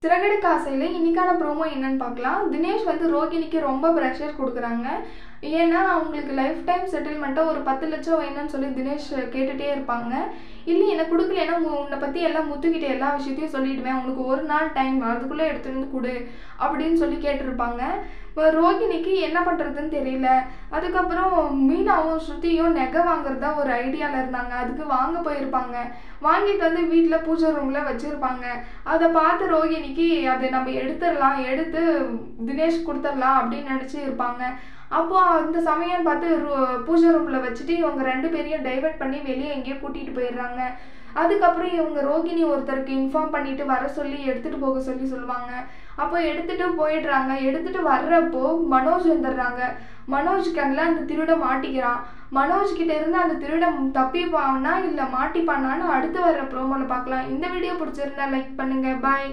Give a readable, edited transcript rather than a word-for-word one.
சிறகடிக்க ஆசையில இன்னைக்கான ப்ரோமோ என்னன்னு பார்க்கலாம். தினேஷ் ரோகிணிக்கு ரொம்ப ப்ரெஷர் கொடுக்குறாங்க. ஏன்னா அவங்களுக்கு லைஃப் டைம் செட்டில்மெண்ட்டாக ஒரு 10 லட்சம் வேணும்னு சொல்லி தினேஷ் கேட்டுகிட்டே இருப்பாங்க. இல்லை எனக்கு கொடுக்கலன்னா உன்னை பற்றி எல்லாம் முத்துக்கிட்ட எல்லா விஷயத்தையும் சொல்லிவிடுவேன், உனக்கு ஒரு நாள் டைம் அதுக்குள்ளே எடுத்துகிட்டு வந்து கொடு அப்படின்னு சொல்லி கேட்டிருப்பாங்க. ரோகிணிக்கு என்ன பண்ணுறதுன்னு தெரியல. அதுக்கப்புறம் மீனாவும் ஸ்ருதியும் நகை வாங்குறதா ஒரு ஐடியாவில் இருந்தாங்க. அதுக்கு வாங்க போயிருப்பாங்க. வாங்கிட்டு வந்து வீட்டில் பூஜை ரூமில் வச்சுருப்பாங்க. அதை பார்த்து ரோகிணிக்கு அதை நம்ம எடுத்துடலாம், எடுத்து தினேஷ் கொடுத்துடலாம் அப்படின்னு நினச்சி இருப்பாங்க. அப்போது அந்த சமயம் பார்த்து பூஜை ரூமில் வச்சுட்டு இவங்க 2 பேரையும் டைவர்ட் பண்ணி வெளியே எங்கேயோ கூட்டிகிட்டு போயிடுறாங்க. அதுக்கப்புறம் இவங்க ரோகிணி ஒருத்தருக்கு இன்ஃபார்ம் பண்ணிவிட்டு வர சொல்லி எடுத்துகிட்டு போக சொல்லுவாங்க. அப்போ எடுத்துகிட்டு போயிடுறாங்க. எடுத்துகிட்டு வர்றப்போ மனோஜ் வந்துடுறாங்க. மனோஜ் கண்ணில் அந்த திருட மாட்டிக்கிறான். மனோஜ் கிட்ட இருந்து அந்த திருடன் தப்பிப்பானா இல்லை மாட்டிப்பானான்னு அடுத்து வர்ற ப்ரோமோவில் பார்க்கலாம். இந்த வீடியோ பிடிச்சிருந்தா லைக் பண்ணுங்கள். பாய்.